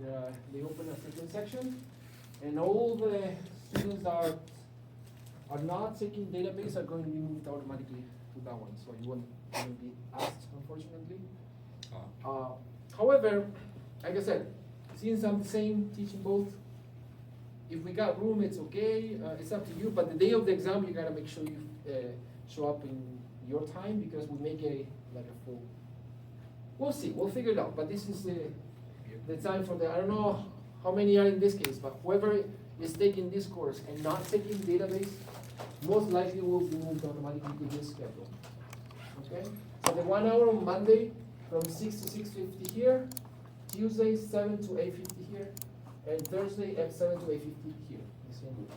They open a certain section, and all the students that are not taking database are going to be moved automatically to that one, so you won't be asked, unfortunately. However, like I said, since I'm the same, teaching both, if we got room, it's okay. It's up to you. But the day of the exam, you gotta make sure you show up in your time because we make a full. We'll see. We'll figure it out. But this is the time for the. I don't know how many are in this case, but whoever is taking this course and not taking database, most likely will be moved automatically to this schedule. Okay. So the 1 hour on Monday from 6 to 6:50 here, Tuesday 7 to 8:50 here, and Thursday at 7 to 8:50 here. The same group.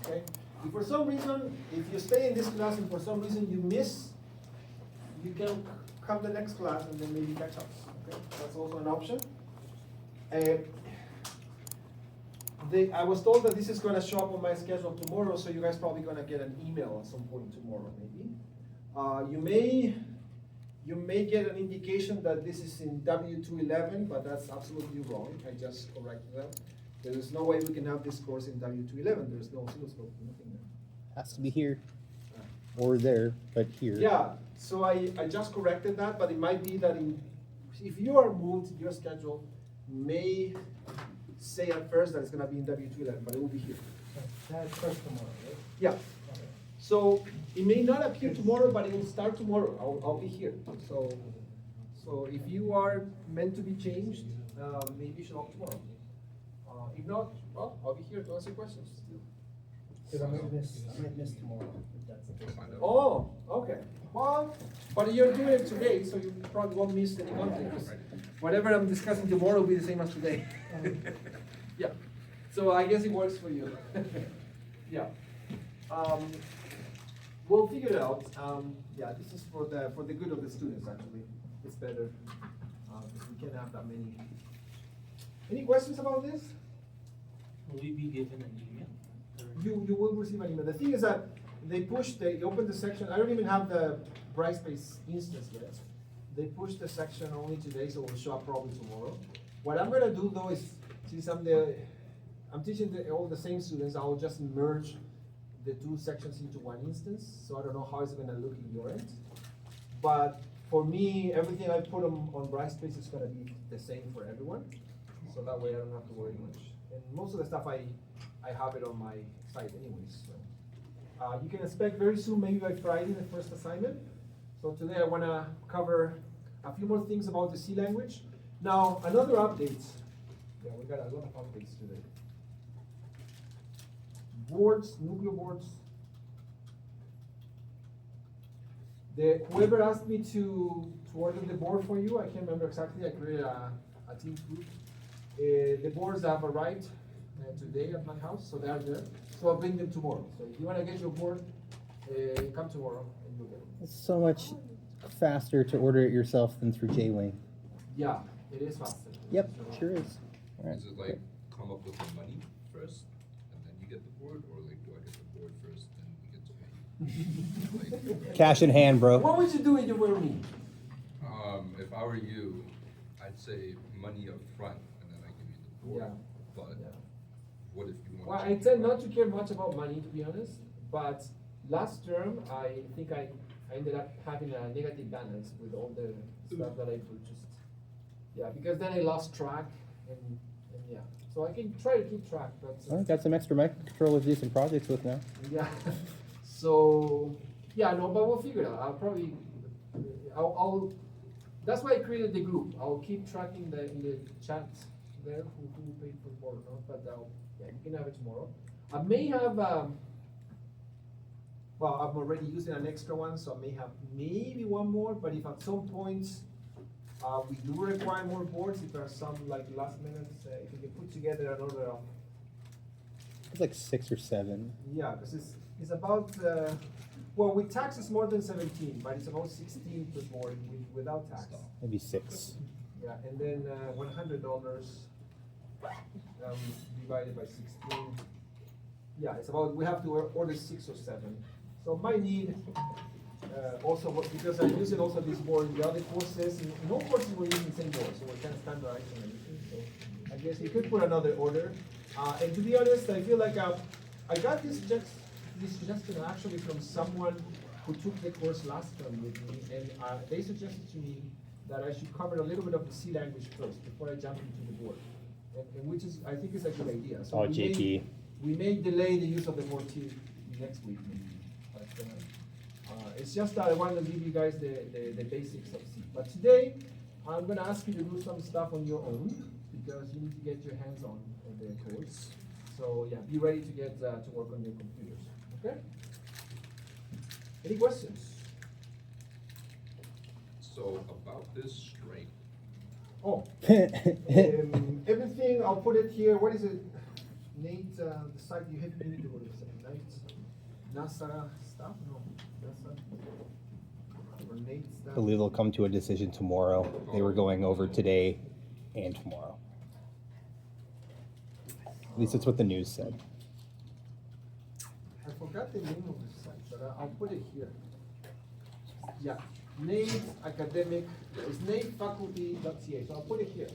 Okay? If for some reason, if you stay in this class and for some reason you miss, you can come the next class and then maybe catch up. Okay? That's also an option. I was told that this is going to show up on my schedule tomorrow, so you guys probably going to get an email at some point tomorrow, maybe. You may get an indication that this is in W211, but that's absolutely wrong. I just corrected that. There is no way we can have this course in W211. There's no oscilloscope, nothing there. Has to be here or there, but here. Yeah, so I just corrected that, but it might be that if you are moved, your schedule may say at first that it's going to be in W211, but it will be here. That's first tomorrow, right? Yeah. So it may not appear tomorrow, but it will start tomorrow. I'll be here. So if you are meant to be changed, maybe show up tomorrow. If not, well, I'll be here to answer questions. Because I might miss tomorrow, if that's okay. Oh, okay. Well, but you're doing it today, so you probably won't miss any content. 'Cause whatever I'm discussing tomorrow will be the same as today. Yeah. So I guess it works for you. Yeah. We'll figure it out. Yeah, this is for the good of the students. Actually, it's better because we can't have that many. Any questions about this? Will we be given an email? You will receive an email. The thing is that they opened the section. I don't even have the Brightspace instance yet. They pushed the section only today, so it will show up probably tomorrow. What I'm gonna do though is, since I'm teaching all the same students, I will just merge the two sections into one instance. So I don't know how it's gonna look in your end. But for me, everything I put on Brightspace is gonna be the same for everyone. So that way I don't have to worry much. And most of the stuff I have it on my site anyways. So. You can expect very soon, maybe by Friday, the first assignment. So today I wanna cover a few more things about the C language. Now, another update. Yeah, we got a lot of updates today. Boards, nuclear boards. Whoever asked me to order the board for you, I can't remember exactly. I created a team group. The boards have arrived today at my house, so they are there. So I'll bring them tomorrow. So if you want to get your board, come tomorrow and you'll get them. It's so much faster to order it yourself than through J-Wing. Yeah, it is faster. Yep, sure is. All right. Is it like come up with the money first and then you get the board, or like do I get the board first and we get to pay? Like, Cash in hand, bro. What would you do if you were me? if I were you, I'd say money up front and then I give you the board. Yeah. But Yeah. what if you want? Well, I tend not to care much about money, to be honest. But last term, I think I ended up having a negative balance with all the stuff that I purchased. Yeah, because then I lost track, and yeah. So I can try to keep track, but Well, got some extra microcontrollers to do some projects with now. yeah. So yeah, no, but we'll figure it out. I'll probably, I'll. That's why I created the group. I'll keep tracking in the chat there who paid for more or not. But yeah, you can have it tomorrow. I may have. Well, I'm already using an extra one, so I may have maybe one more. But if at some point we do require more boards, if there are some like last minutes, if you can put together another. It's like 6 or 7. Yeah, because it's about, well, with tax it's more than 17, but it's about 16 per board without tax. Maybe 6. Yeah, and then $100 divided by 16. Yeah, it's about, we have to order 6 or 7. So my need, also, because I'm using also this board in the other courses, in all courses we're using the same board, so we're kind of standardizing everything. I guess we could put another order. And to be honest, I feel like I got this suggestion actually from someone who took the course last term with me, and they suggested to me that I should cover a little bit of the C language first before I jump into the board, and which is, I think, is a good idea. So Oh, JP. we may delay the use of the board till next week maybe, but it's just that I wanted to give you guys the basics of C. But today, I'm gonna ask you to do some stuff on your own, because you need to get your hands on the codes. So yeah, be ready to get to work on your computers, okay? Any questions? So about this strike, Oh, everything, I'll put it here. What is it? Nate, the site you need to go to the site. Nate, NASA stuff? No, NASA. Or Nate I stuff. believe they'll come to a decision tomorrow. They were going over today and tomorrow. At least that's what the news said. I forgot the name of the site, but I'll put it here. Yeah, Nate Academic, it's natefaculty.ca, so I'll put it here.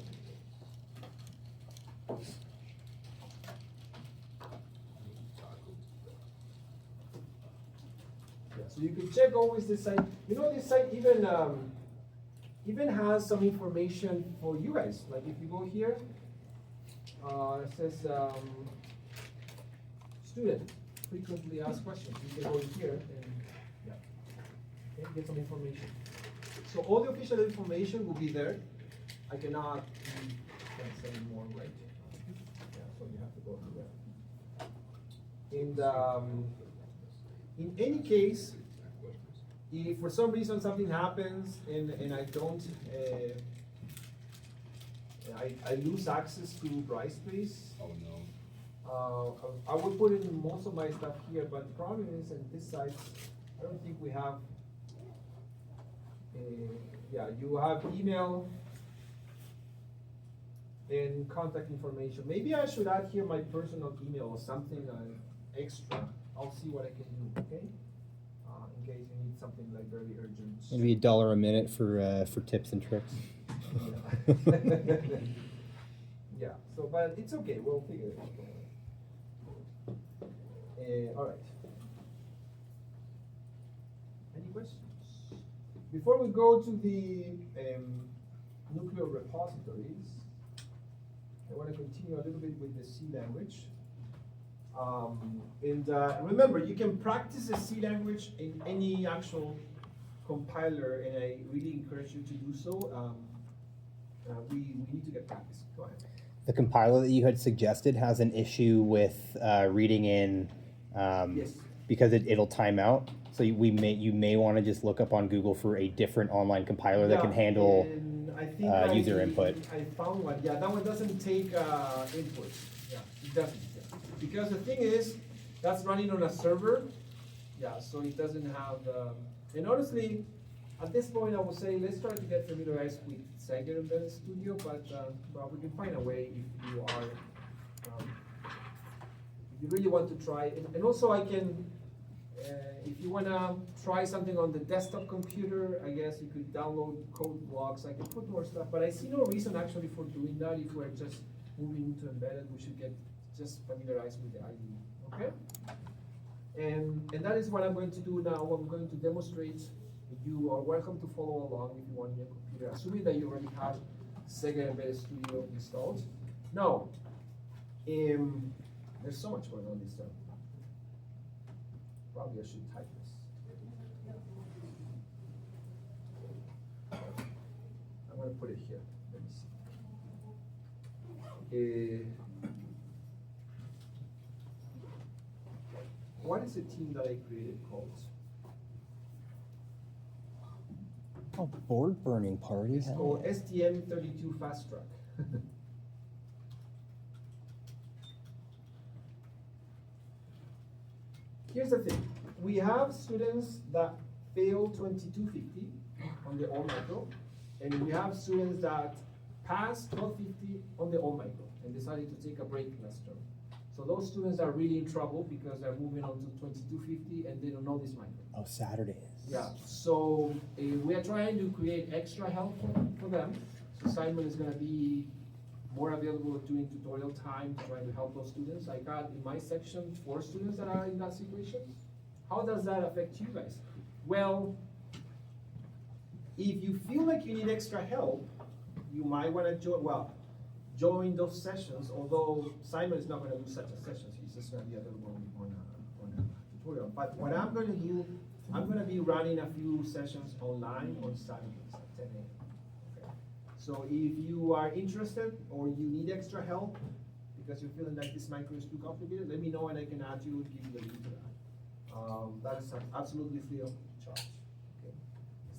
Yeah, so you can check always this site. You know, this site even has some information for you guys. Like if you go here, it says student frequently asked questions. You can go in here and okay, get some information. So all the official information will be there. I cannot say more, right? Yeah, so you have to go through that. And in any case, if for some reason something happens and I don't, I lose access to Brightspace, oh no. I would put in most of my stuff here, but the problem is in this site, I don't think we have, yeah, you have email and contact information. Maybe I should add here my personal email or something extra. I'll see what I can do, okay? In case you need something like very urgent. Maybe $1 a minute for tips and tricks. Yeah. Yeah, so, but it's okay, we'll figure it out. All right. Any questions? Before we go to the nuclear repositories, I want to continue a little bit with the C language. Remember, you can practice the C language in any actual compiler, and I really encourage you to do so. We need to get practice. Go ahead. The compiler that you had suggested has an issue with reading in Yes. because it'll time out. So you may want to just look up on Google for a different online compiler that can handle and I think user input. I found one. Yeah, that one doesn't take inputs. Yeah, it doesn't. Yeah. Because the thing is, that's running on a server. Yeah, so it doesn't have. And honestly, at this point, I would say let's try to get familiarized with Sanger Embedded Studio, but we can find a way if you are, if you really want to try. And also, I can, if you want to try something on the desktop computer, I guess you could download code blocks. I can put more stuff, but I see no reason actually for doing that. If we're just moving into embedded, we should get just familiarized with the IDE. Okay? And that is what I'm going to do now. I'm going to demonstrate. You are welcome to follow along if you want on your computer, assuming that you already have Sega Embedded Studio installed. Now, there's so much going on this time. Probably I should type this. I'm going to put it here. Let me see. What is the team that I created called? Oh, board burning party. It's called STM32 Fast Track. Here's the thing. We have students that fail 2250 on the all micro, and we have students that pass 1250 on the all micro and decided to take a break last term. So those students are really in trouble because they're moving on to 2250 and they don't know this micro. Oh, Saturdays. Yeah, so we are trying to create extra help for them. So Simon is going to be more available during tutorial time, trying to help those students. I got in my section 4 students that are in that situation. How does that affect you guys? Well, if you feel like you need extra help, you might want to join those sessions, although Simon is not going to do such a session, he's just going to be available on a tutorial. But what I'm going to do, I'm going to be running a few sessions online on Saturdays at 10 a.m. Okay? So if you are interested or you need extra help because you're feeling like this micro is too complicated, let me know and I can add you, give you the link to that. That is absolutely free of charge. Okay?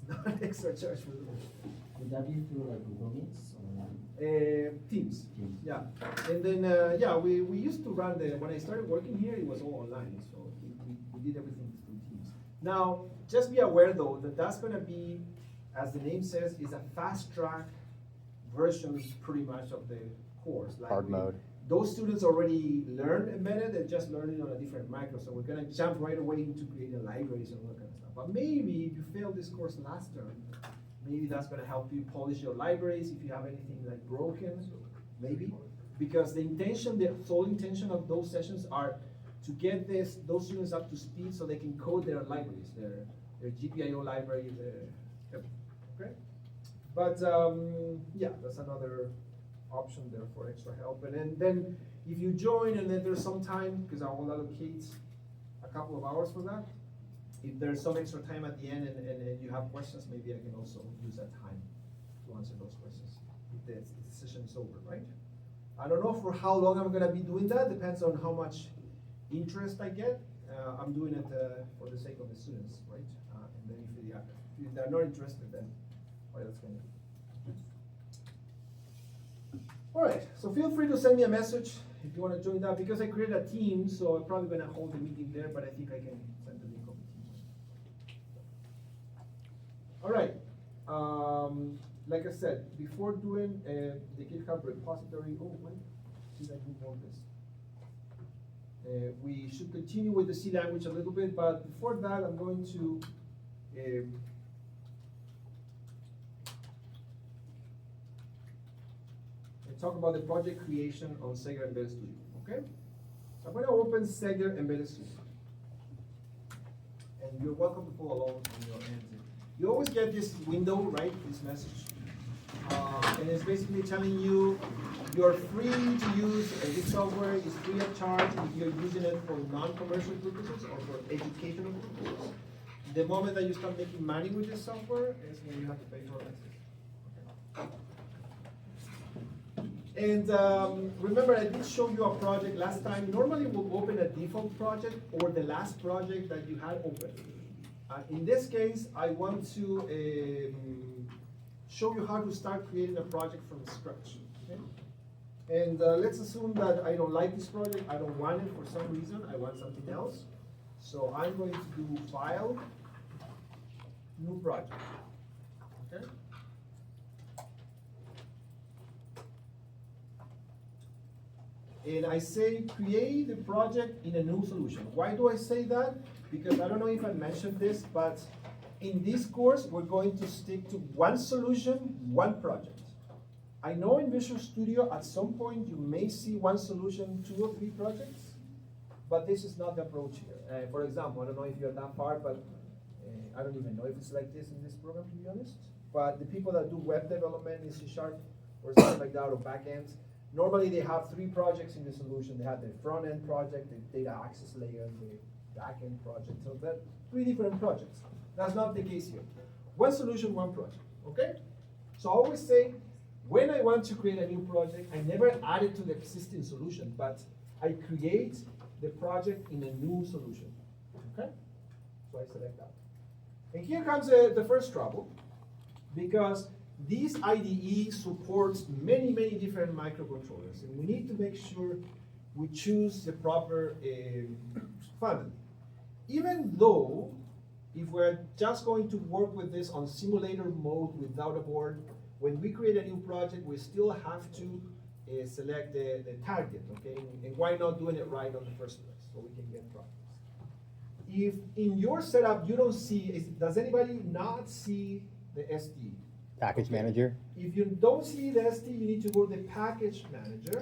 It's not an extra charge for the Would that be through like Google Meets or? Teams. Teams? Yeah, and then, we used to run when I started working here, it was all online, so we did everything through Teams. Now, just be aware though, that that's gonna be, as the name says, is a fast track version pretty much of the course. Like Hard mode. Those students already learned embedded, they're just learning on a different micro, so we're gonna jump right away into creating libraries and all that kind of stuff. But maybe if you failed this course last term, maybe that's gonna help you polish your libraries if you have anything like broken, maybe. Because the sole intention of those sessions are to get those students up to speed so they can code their libraries, their GPIO library, okay? But yeah, that's another option there for extra help. And then if you join and then there's some time, because I will allocate a couple of hours for that, if there's some extra time at the end and you have questions, maybe I can also use that time to answer those questions if the session is over, right? I don't know for how long I'm gonna be doing that, depends on how much interest I get. I'm doing it for the sake of the students, right? And then if they're not interested, then what else can you do? All right, so feel free to send me a message if you want to join that, because I created a team, so I'm probably gonna hold the meeting there, but I think I can send the link of the team. All right, like I said, before doing the GitHub repository, see that we want this. We should continue with the C language a little bit, but before that, I'm going to talk about the project creation on Sega Embedded Studio, okay? So I'm going to open Sega Embedded Studio. And you're welcome to follow along on your end. You always get this window, right, this message. And it's basically telling you you're free to use this software, is free of charge if you're using it for non-commercial purposes or for educational purposes. The moment that you start making money with this software is when you have to pay for license. And remember, I did show you a project last time. Normally we'll open a default project or the last project that you had open. In this case, I want to show you how to start creating a project from scratch. Okay? And let's assume that I don't like this project, I don't want it for some reason, I want something else. So I'm going to do File, New Project. Okay? And I say create a project in a new solution. Why do I say that? Because I don't know if I mentioned this, but in this course, we're going to stick to one solution, one project. I know in Visual Studio, at some point, you may see one solution, 2 or 3 projects, but this is not the approach here. For example, I don't know if you're that far, but I don't even know if it's like this in this program, to be honest. But the people that do web development in C# or something like that, or backends, normally they have 3 projects in the solution. They have the front-end project, the data access layer, the back-end project. So that 3 different projects. That's not the case here. One solution, one project, okay? So I always say, when I want to create a new project, I never add it to the existing solution, but I create the project in a new solution, okay? So I select that. And here comes the first trouble, because this IDE supports many, many different microcontrollers, and we need to make sure we choose the proper family. Even though, if we're just going to work with this on simulator mode without a board, when we create a new project, we still have to select the target, okay? And why not doing it right on the first place, so we can get progress. If in your setup you don't see, does anybody not see the SD? package Okay. manager. If you don't see the ST, you need to go to the package manager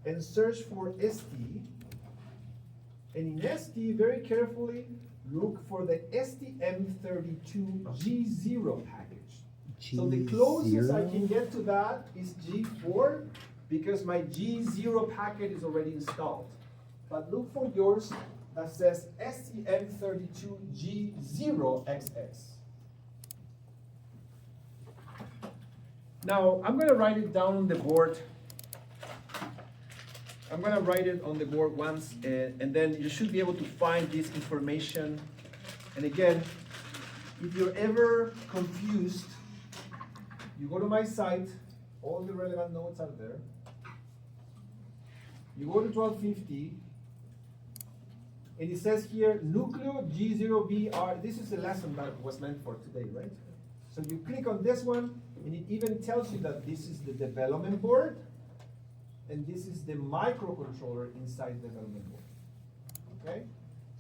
and search for ST. And in ST, very carefully, look for the STM32G0 package. So the closest I can get to that is G4 because my G0 packet is already installed. But look for yours that says STM32G0XX. Now, I'm gonna write it down on the board. I'm gonna write it on the board once, and then you should be able to find this information. And again, if you're ever confused, you go to my site, all the relevant notes are there. You go to 1250, and it says here, Nucleo G0BR, this is the lesson that was meant for today, right? So you click on this one, and it even tells you that this is the development board, and this is the microcontroller inside the development board. Okay?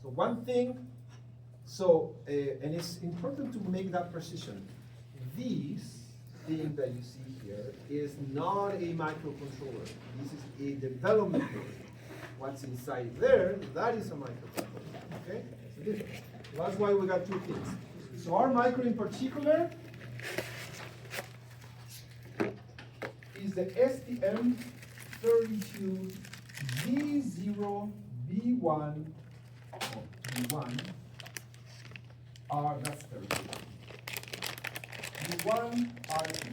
So one thing, and it's important to make that precision. This thing that you see here is not a microcontroller. This is a development board. What's inside there, that is a microcontroller. Okay? That's the difference. So that's why we got two things. So our micro in particular is the STM32G0B1, B1, that's 30. B1 RT.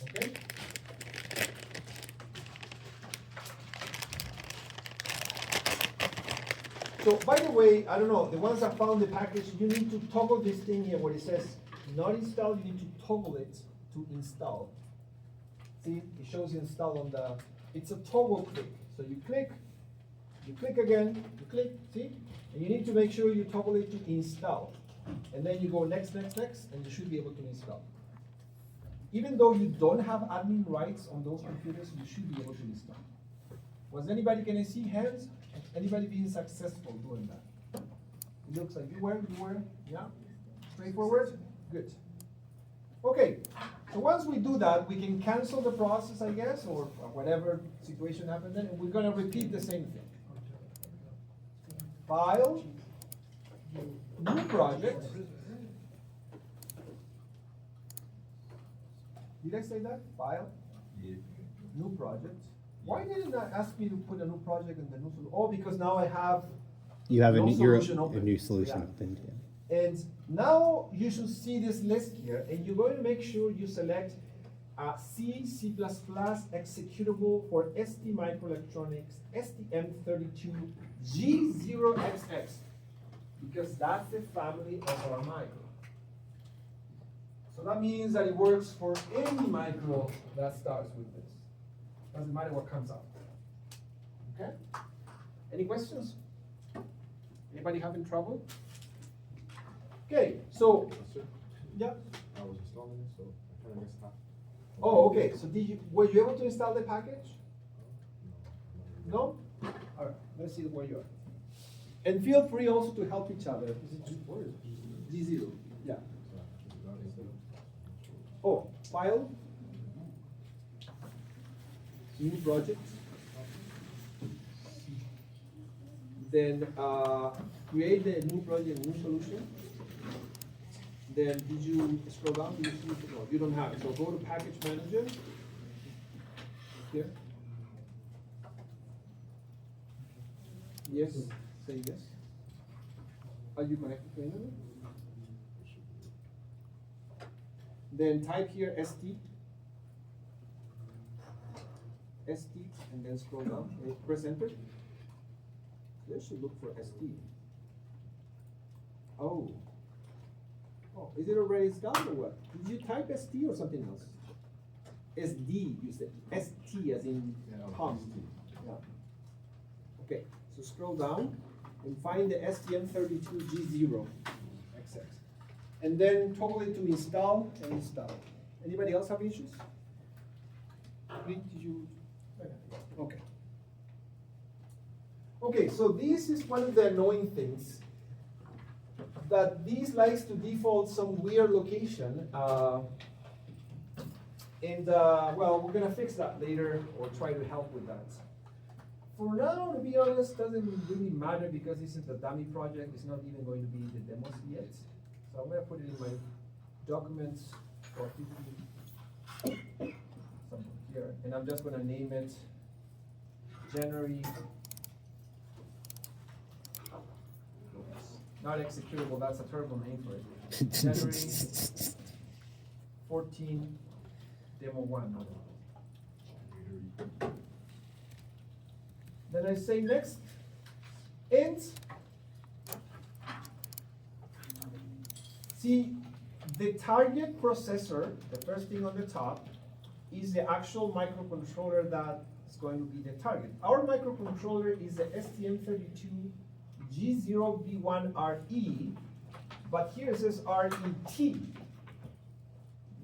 Okay? So by the way, I don't know, the ones that found the package, you need to toggle this thing here where it says not installed, you need to toggle it to install. See, it shows you install on the, it's a toggle click. So you click again, you click, see? And you need to make sure you toggle it to install. And then you go next, next, next, and you should be able to install. Even though you don't have admin rights on those computers, you should be able to install. Was anybody, can I see hands? Anybody being successful doing that? It looks like you were, yeah? Straightforward? Good. Okay, so once we do that, we can cancel the process, I guess, or whatever situation happened then, and we're gonna repeat the same thing. File, new project. Did I say that? File, new project. Why didn't I ask me to put a new project in the new solution? Oh, because now I have You have no a new solution a open. new solution Yeah. opened. Yeah. And now you should see this list here, and you're going to make sure you select C, C++ executable for ST Microelectronics STM32G0XX, because that's the family of our micro. So that means that it works for any micro that starts with this. Doesn't matter what comes out. Okay? Any questions? Anybody having trouble? Okay, so, yeah. I was installing it, so I kind of missed half. Oh, okay, so were you able to install the package? No? All right, let's see where you are. And feel free also to help each other. What is G0, yeah. Oh, file. New project. Then create the new project, new solution. Then did you scroll down? Did you see it? No, you don't have it. So go to package manager. Here. Yes. Say yes. Are you connected to internet? Then type here ST. ST, and then scroll down. Press enter. There should look for ST. Oh. Oh, is it already installed or what? Did you type ST or something else? SD, you said. ST as in Tom. Yeah. Okay, so scroll down and find the STM32G0XX. And then toggle it to install and install. Anybody else have issues? Did you? Okay. Okay, so this is one of the annoying things. that this likes to default some weird location. Well, we're gonna fix that later or try to help with that. For now, to be honest, doesn't really matter because this is the dummy project. It's not even going to be the demos yet. So I'm gonna put it in my documents for 50, something here, and I'm just gonna name it January. Not executable, that's a terrible name for it. January 14, demo 1. Then I say next, int. See, the target processor, the first thing on the top, is the actual microcontroller that is going to be the target. Our microcontroller is the STM32G0B1RE, but here it says RET.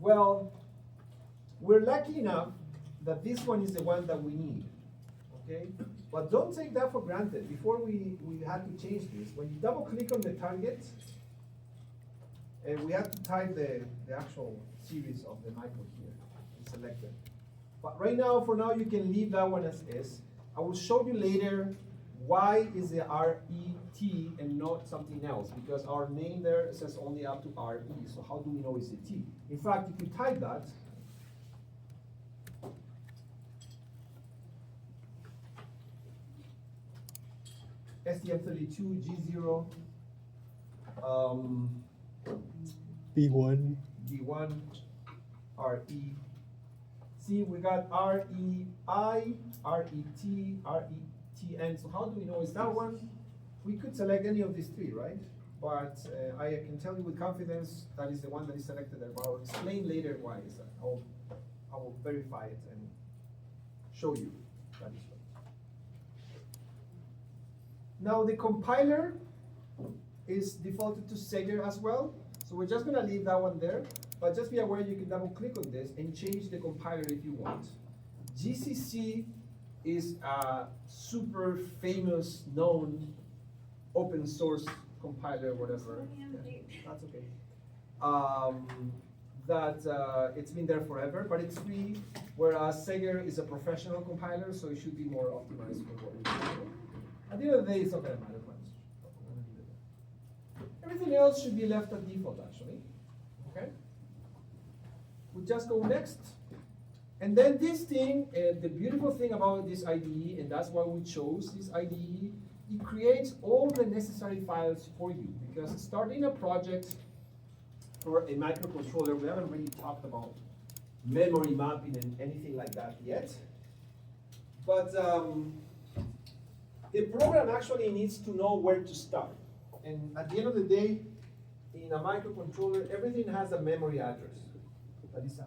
Well, we're lucky enough that this one is the one that we need, okay? But don't take that for granted. Before we had to change this, when you double click on the target, we have to type the actual series of the micro here and select it. But right now, for now, you can leave that one as is. I will show you later why is the RET and not something else, because our name there says only up to RE, so how do we know it's a T? In fact, if you type that, STM32G0 B1. D1 RE. See, we got REI, RET, RETN. So how do we know it's that one? We could select any of these three, right? But I can tell you with confidence that is the one that is selected there. But I'll explain later why is that. I will verify it and show you that is right. Now the compiler is defaulted to Sager as well. So we're just gonna leave that one there, but just be aware you can double click on this and change the compiler if you want. GCC is a super famous, known, open source compiler, whatever. Yeah, that's okay. It's been there forever, but it's free, whereas Sager is a professional compiler, so it should be more optimized for what we're doing. At the end of the day, it's not gonna matter much. Everything else should be left at default, actually, okay? We just go next. And then this thing, the beautiful thing about this IDE, and that's why we chose this IDE, it creates all the necessary files for you. Because starting a project for a microcontroller, we haven't really talked about memory mapping and anything like that yet. But the program actually needs to know where to start. And at the end of the day, in a microcontroller, everything has a memory address. That is a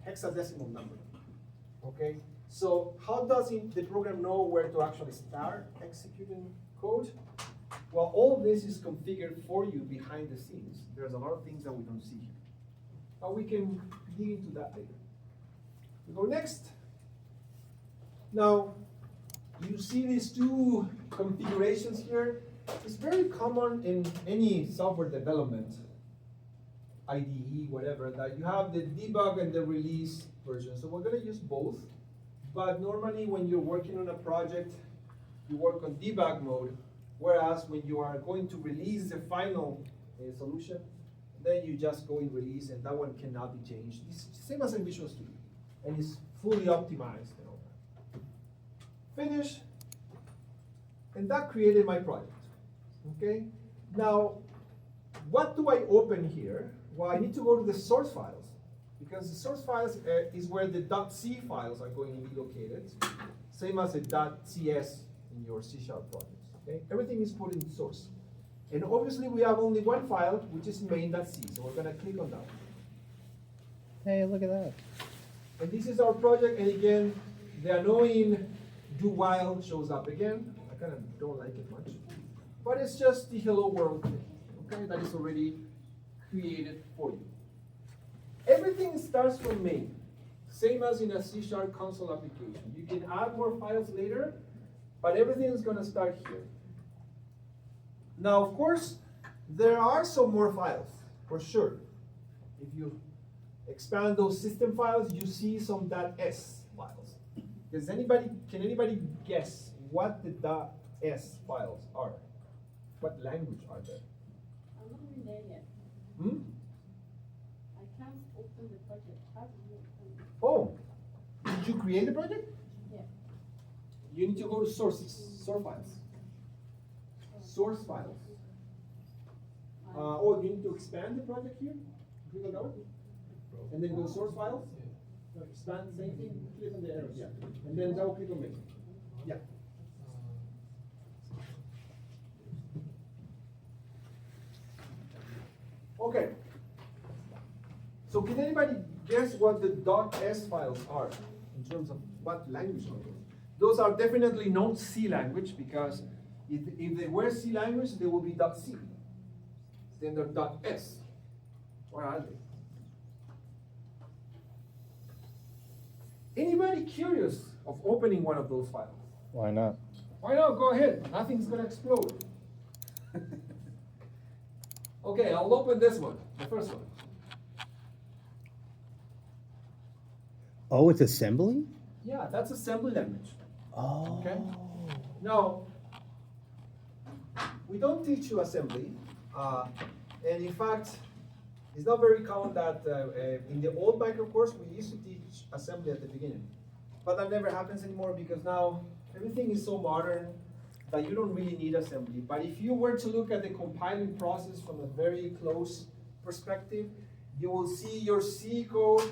hexadecimal number. Okay? So how does the program know where to actually start executing code? Well, all of this is configured for you behind the scenes. There's a lot of things that we don't see here. But we can dig into that later. We go next. Now, you see these two configurations here. It's very common in any software development, IDE, whatever, that you have the debug and the release version. So we're gonna use both, but normally when you're working on a project, you work on debug mode, whereas when you are going to release the final solution, then you just go in release and that one cannot be changed. It's the same as in Visual Studio, and it's fully optimized and all that. Finish, and that created my project. Okay, now what do I open here? Well, I need to go to the source files, because the source files is where the .c files are going to be located, same as the .cs in your C# projects. Okay, everything is put in source, and obviously we have only one file, which is main.c. So we're going to click on that. Hey, look at that. And this is our project, and again, the annoying do while shows up again. I kind of don't like it much. But it's just the hello world thing, okay, that is already created for you. Everything starts from main, same as in a C# console application. You can add more files later, but everything is going to start here. Now, of course, There are some more files, for sure. If you expand those system files, you see some .s files. Can anybody guess what the .s files are? What language are they? I'm not in there yet. Hmm? I can't open the project. How do you open it? Oh, did you create the project? Yeah. You need to go to sources, source files. Source files. Oh, you need to expand the project here? Click on that one. And then go to source files. No, expand, same thing, click on the arrows, yeah. And then double click on it. Yeah. Okay. So can anybody guess what the .s files are in terms of what language are those? Those are definitely not C language, because if they were C language, they will be .c. Then they're .s. Where are they? Anybody curious of opening one of those files? Why not? Why not? Go ahead. Nothing's gonna explode. Okay, I'll open this one, the first one. Oh, it's assembly? Yeah, that's assembly language. Oh. Okay. Now, we don't teach you assembly, and in fact, it's not very common that in the old micro course we used to teach assembly at the beginning, but that never happens anymore because now everything is so modern that you don't really need assembly. But if you were to look at the compiling process from a very close perspective, you will see your C code,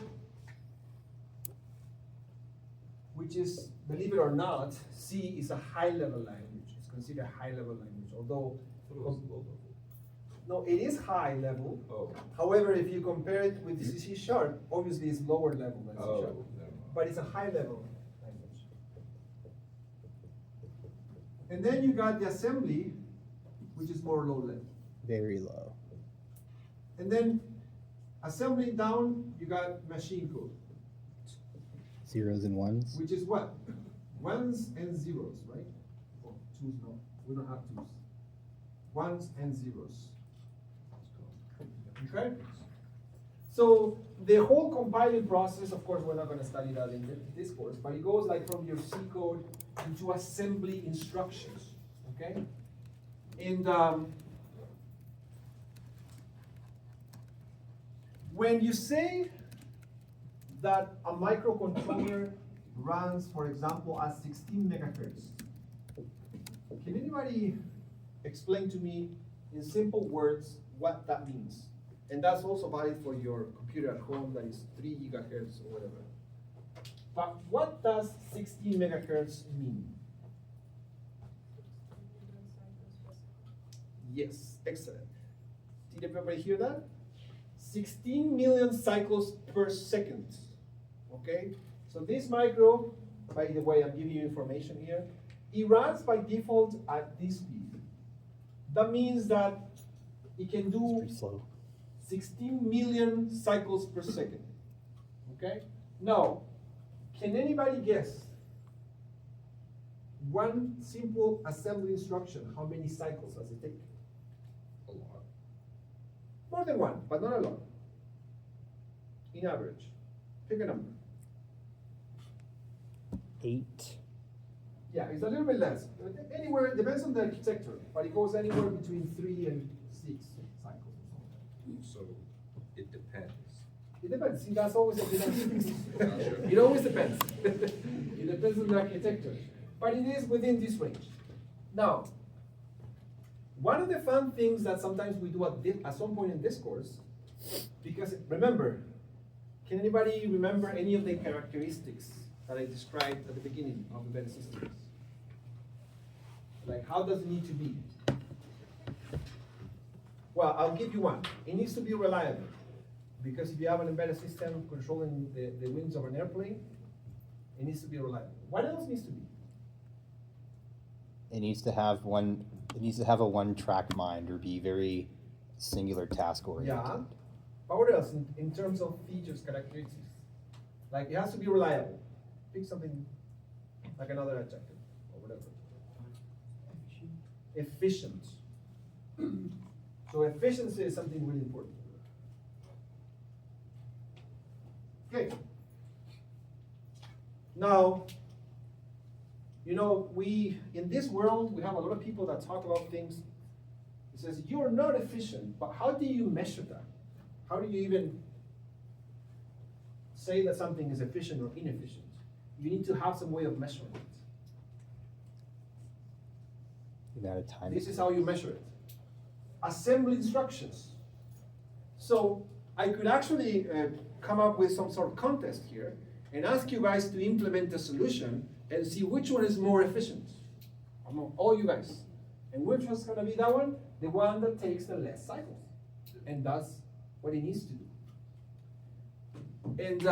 which is, believe it or not, C is a high-level language. It's considered a high-level language, although no, it is high level. Oh. However, if you compare it with C sharp, obviously it's lower level than C Oh, sharp. never mind. But it's a high level language. And then you got the assembly, which is more low level. Very low. And then assembly down, you got machine code, Zeros and ones? which is what? Ones and zeros, right? Oh, twos, no. We don't have twos. Ones and zeros. Okay? So the whole compiling process, of course, we're not going to study that in this course, but it goes like from your C code into assembly instructions. Okay? And when you say that a microcontroller runs, for example, at 16 megahertz, can anybody explain to me in simple words what that means? And that's also valid for your computer at home that is 3 gigahertz or whatever. But what does 16 megahertz mean? Yes, excellent. Did everybody hear that? 16 million cycles per second. Okay? So this micro, by the way, I'm giving you information here, it runs by default at this speed. That means that it can It's do pretty slow. 16 million cycles per second. Okay? Now, can anybody guess one simple assembly instruction, how many cycles does it take? A lot. More than one, but not a lot. In average. Pick a number. 8. Yeah, it's a little bit less. Anywhere, it depends on the architecture, but it goes anywhere between 3 and 6 cycles or something. So it depends. It depends. See, that's always a good answer. Not sure. It always depends. It depends on the architecture. But it is within this range. Now, one of the fun things that sometimes we do at some point in this course, because remember, can anybody remember any of the characteristics that I described at the beginning of embedded systems? Like, how does it need to be? Well, I'll give you one. It needs to be reliable. Because if you have an embedded system controlling the wings of an airplane, it needs to be reliable. What else needs to be? It needs to have one. It needs to have a one-track mind or be very singular task oriented. Yeah. But what else in terms of features, characteristics? Like, it has to be reliable. Pick something like another adjective or whatever. Efficient. So efficiency is something really important. Okay. Now, you know, in this world, we have a lot of people that talk about things. It says, you're not efficient, but how do you measure that? How do you even say that something is efficient or inefficient? You need to have some way of measuring it. The amount of time. This is how you measure it. Assembly instructions. So I could actually come up with some sort of contest here and ask you guys to implement a solution and see which one is more efficient among all you guys. And which one's gonna be that one? The one that takes the less cycles and does what it needs to do. And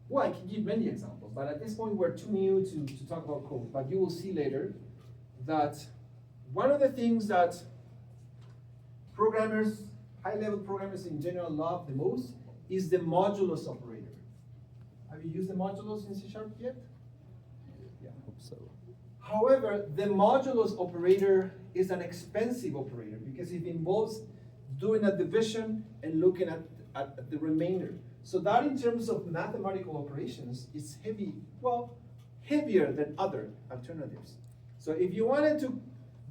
well, I can give many examples, but at this point we're too new to talk about code. But you will see later that one of the things that programmers, high-level programmers in general love the most is the modulus operator. Have you used the modulus in C# yet? Yeah. I hope so. However, the modulus operator is an expensive operator because it involves doing a division and looking at the remainder. So that in terms of mathematical operations is heavy, well, heavier than other alternatives. So if you wanted to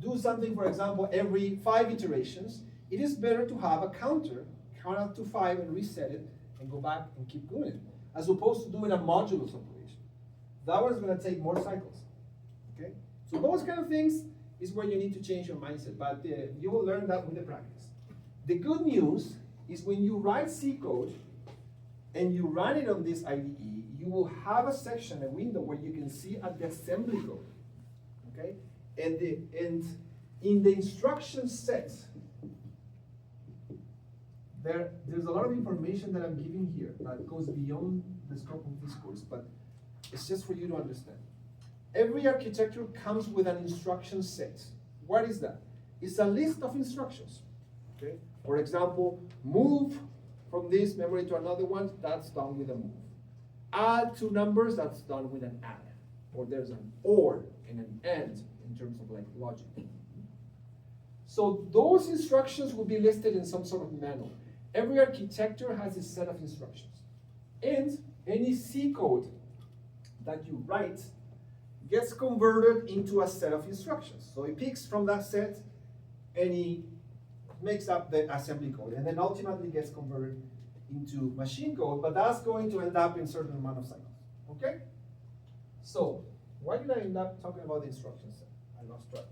do something, for example, every 5 iterations, it is better to have a counter, count up to 5 and reset it, and go back and keep doing it, as opposed to doing a modulus operation. That one's gonna take more cycles, okay? So those kind of things is where you need to change your mindset, but you will learn that with the practice. The good news is when you write C code and you run it on this IDE, you will have a section, a window where you can see at the assembly code, okay? And in the instruction set, there's a lot of information that I'm giving here that goes beyond the scope of this course, but it's just for you to understand. Every architecture comes with an instruction set. What is that? It's a list of instructions, okay? For example, move from this memory to another one, that's done with a move. Add 2 numbers, that's done with an add. Or there's an or and an and in terms of like logic. So those instructions will be listed in some sort of manual. Every architecture has a set of instructions. And any C code that you write gets converted into a set of instructions. So it picks from that set and he makes up the assembly code and then ultimately gets converted into machine code, but that's going to end up in a certain amount of cycles, okay? So, why did I end up talking about the instruction set? I lost track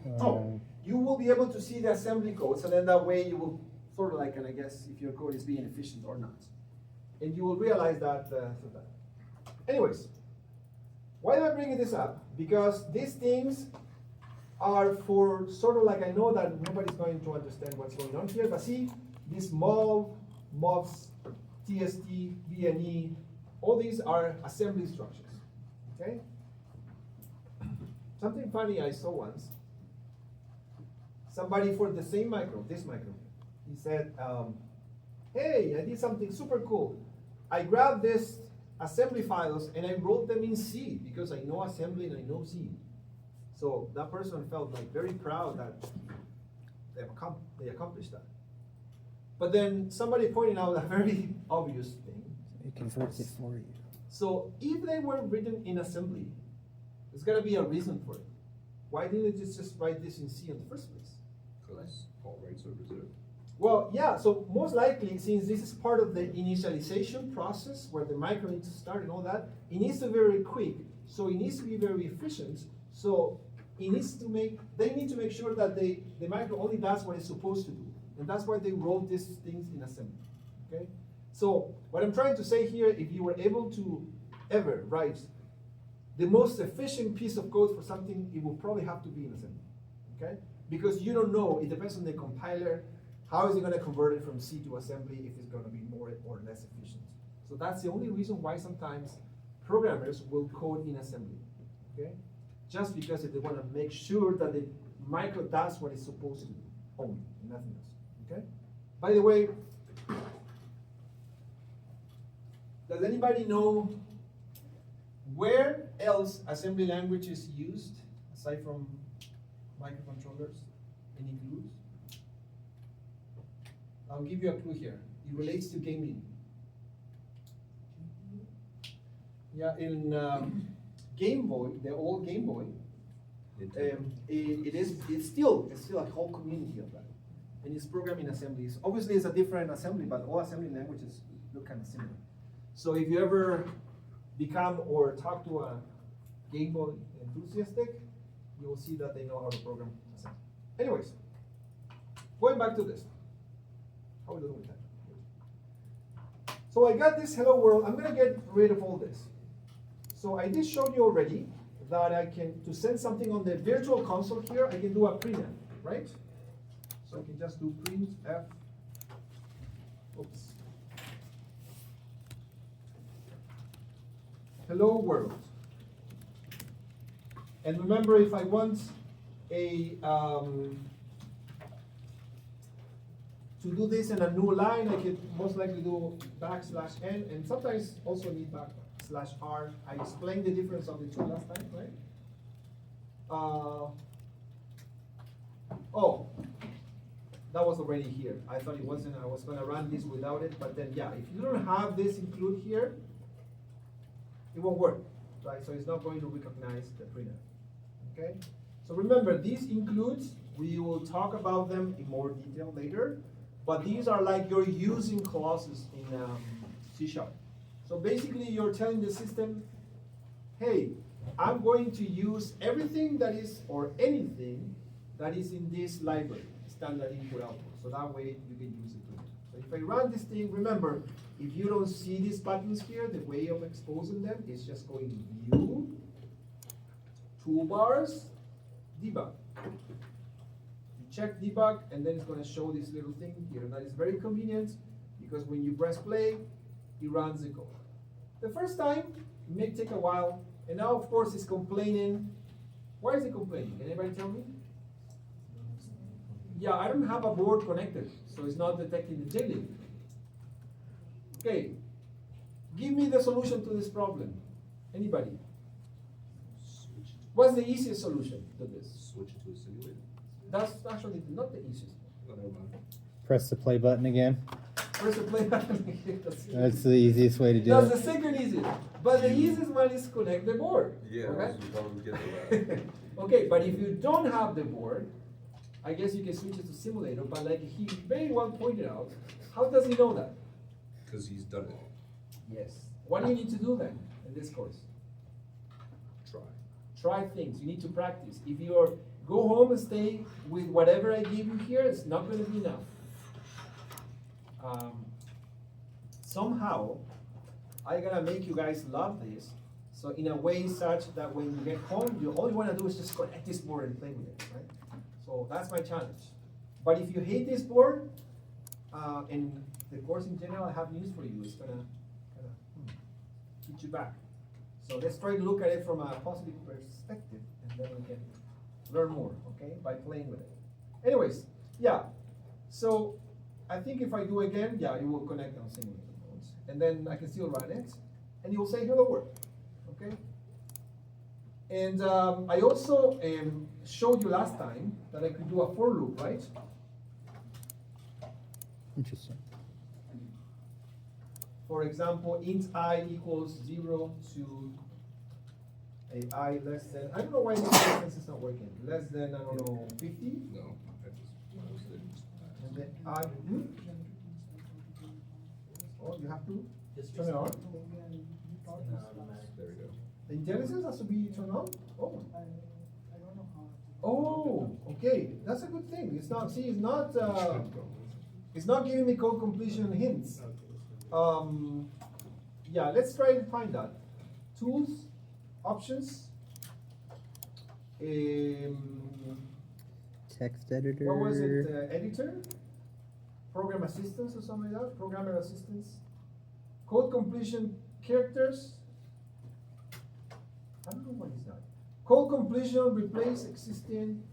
there. Oh, you will be able to see the assembly codes, and then that way you will sort of like, and I guess if your code is being efficient or not. And you will realize that through that. Anyways, why am I bringing this up? Because these things are for sort of like, I know that nobody's going to understand what's going on here, but see, these MOV, MOVs, TST, VNE, all these are assembly instructions, okay? Something funny I saw once, somebody for the same micro, this micro, he said, hey, I did something super cool. I grabbed this assembly files and I wrote them in C because I know assembly and I know C. So that person felt like very proud that they accomplished that. But then somebody pointed out a very obvious thing. It converts it for you. So if they were written in assembly, there's gotta be a reason for it. Why didn't they just write this in C in the first place? Because all rights are reserved. Well, yeah, so most likely, since this is part of the initialization process where the micro needs to start and all that, it needs to be very quick. So it needs to be very efficient. So it needs to they need to make sure that the micro only does what it's supposed to do. And that's why they wrote these things in assembly, okay? So what I'm trying to say here, if you were able to ever write the most efficient piece of code for something, it will probably have to be in assembly, okay? Because you don't know, it depends on the compiler, how is it gonna convert it from C to assembly if it's gonna be more or less efficient. So that's the only reason why sometimes programmers will code in assembly, okay? Just because they wanna make sure that the micro does what it's supposed to do, only, nothing else, okay? By the way, does anybody know where else assembly language is used aside from microcontrollers? Any clues? I'll give you a clue here. It relates to gaming. Yeah, in Game Boy, the old Game Boy, it's still a whole community of that, and it's programming assemblies. Obviously, it's a different assembly, but all assembly languages look kind of similar. So if you ever become or talk to a Game Boy enthusiastic, you will see that they know how to program assembly. Anyways, going back to this. How are we doing with that? So I got this hello world. I'm gonna get rid of all this. So I did show you already that I can, to send something on the virtual console here, I can do a printf, right? So I can just do printf, oops. Hello world. And remember, if I want a, to do this in a new line, I could most likely do \n, and sometimes also need \r. I explained the difference of the two last time, right? Oh, that was already here. I thought it wasn't. I was gonna run this without it, but then yeah, if you don't have this include here, it won't work, right? So it's not going to recognize the printer. Okay. So remember, these includes. We will talk about them in more detail later. But these are like your using clauses in C#. So basically you're telling the system, hey, I'm going to use everything that is, or anything that is in this library, standard input output. So that way you can use it. So if I run this thing, remember, if you don't see these buttons here, the way of exposing them is just going view, toolbars, debug. Check debug, and then it's going to show this little thing here. That is very convenient because when you press play, it runs the code. The first time, it may take a while, and now of course it's complaining. Why is it complaining? Can anybody tell me? Yeah, I don't have a board connected, so it's not detecting the JLink. Okay, give me the solution to this problem. Anybody? What's the easiest solution to this? Switch to a simulator. That's actually not the easiest one. Press the play button again. Press the play button. That's the easiest way to do That's it. the second easiest. But the easiest one is connect the board. Yeah, Okay? we probably get to that. Okay, but if you don't have the board, I guess you can switch it to simulator, but like he very well pointed out, how does he know that? Because he's done it. Yes. What do you need to do then in this course? Try. Try things. You need to practice. If you're go home and stay with whatever I give you here, it's not going to be enough. Somehow, I'm going to make you guys love this. So in a way such that when you get home, you all you want to do is just connect this board and play with it, right? So that's my challenge. But if you hate this board, and the course in general, I have news for you. It's going to kind of hit you back. So let's try to look at it from a positive perspective, and then we can learn more, okay, by playing with it. Anyways, yeah, so I think if I do again, yeah, it will connect on simulator modes. And then I can still run it, and it will say hello world, okay? And I also showed you last time that I could do a for loop, right? Interesting. For example, int I equals 0 to a I less than, I don't know why this sentence is not working, less than, I don't know, 50? No, I just And then I, oh, you have to turn it on? there we go. The intelligence has to be turned on? Oh. Oh, okay, that's a good thing. It's not, see, it's not giving me code completion hints. Yeah, let's try to find that. Tools, options. Text editor. What was it? Editor? Program assistance or something like that? Programmer assistance. Code completion characters. I don't know what is that. Code completion replace existing.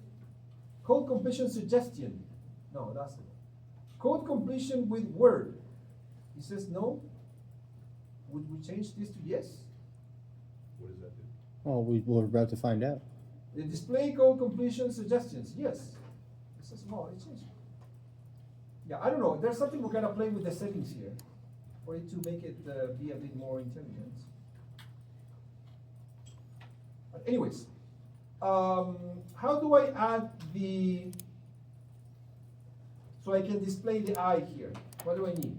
Code completion suggestion. No, that's it. Code completion with word. He says no. Would we change this to yes? What does that do? Oh, we're about to find out. The display code completion suggestions, yes. It's a small, it's changed. Yeah, I don't know, there's something we're gonna play with the settings here for it to make it be a bit more intelligent. But anyways, how do I add so I can display the eye here? What do I need?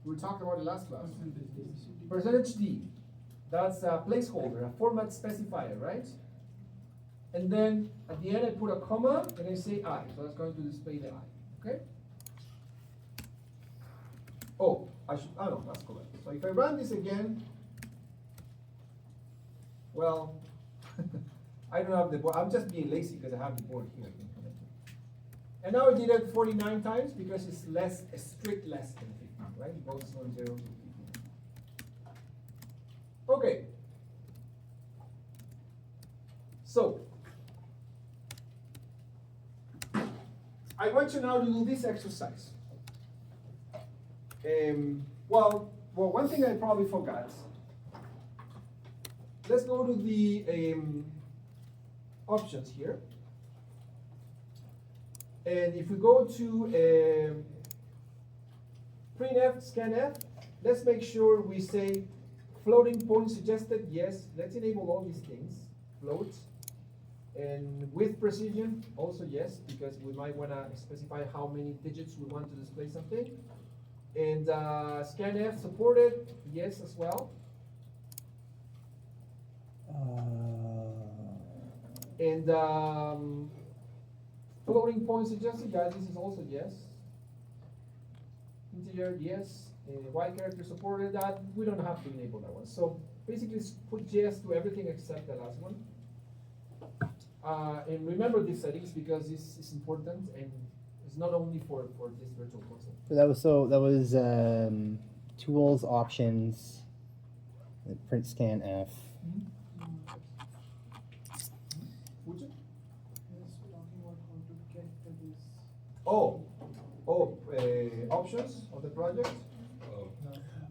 We were talking about it last class. Percentage D, that's a placeholder, a format specifier, right? And then at the end I put a comma and I say I, so that's going to display the I, okay? Oh, no, that's correct. So if I run this again, well, I don't have the board, I'm just being lazy because I have the board here. And now I did it 49 times because it's a strict less than 50, right? It goes from 0 to 50. Okay. So, I want you now to do this exercise. Well, one thing I probably forgot. Let's go to the options here. And if we go to printf, scanf, let's make sure we say floating point suggested, yes. Let's enable all these things, floats. And with precision, also yes, because we might want to specify how many digits we want to display something. And scanf supported, yes as well. And floating point suggested, guys, this is also yes. Integer, yes. Y character supported, that we don't have to enable that one. So basically put yes to everything except the last one. And remember these settings because this is important and it's not only for this virtual console. So that was tools, options, print scan F. Would you? Yes, we're talking about how to get to this. Options of the project.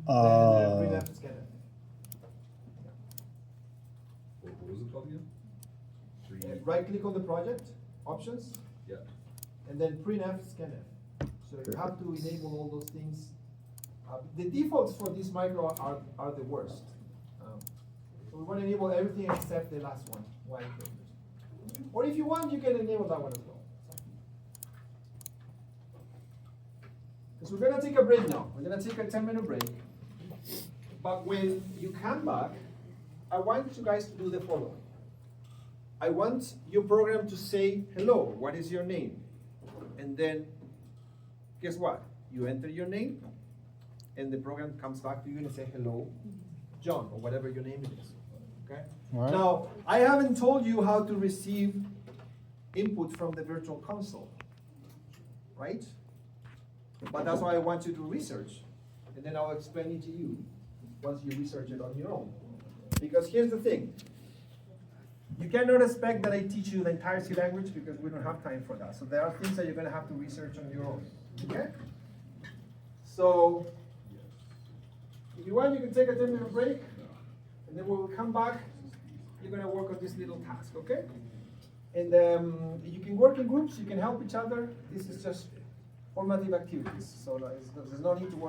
Oh, Then printf, scanf. what was it called again? Right click on the project, options, Yeah. and then printf, scanf. So you have to enable all those things. The defaults for this micro are the worst. So we want to enable everything except the last one, Y characters. Or if you want, you can enable that one as well. Because we're going to take a break now. We're going to take a 10-minute break. But when you come back, I want you guys to do the following. I want your program to say, hello, what is your name? And then, guess what? You enter your name, and the program comes back to you and say, hello, John, or whatever your name is. Okay? Right. Now, I haven't told you how to receive input from the virtual console, right? But that's why I want you to research, and then I'll explain it to you once you research it on your own. Because here's the thing. You cannot expect that I teach you the entire C language because we don't have time for that. So there are things that you're going to have to research on your own. Okay? So, if you want, you can take a 10-minute break, and then when we come back, you're going to work on this little task, okay? And you can work in groups, you can help each other. This is just formative activities, so there's no need to work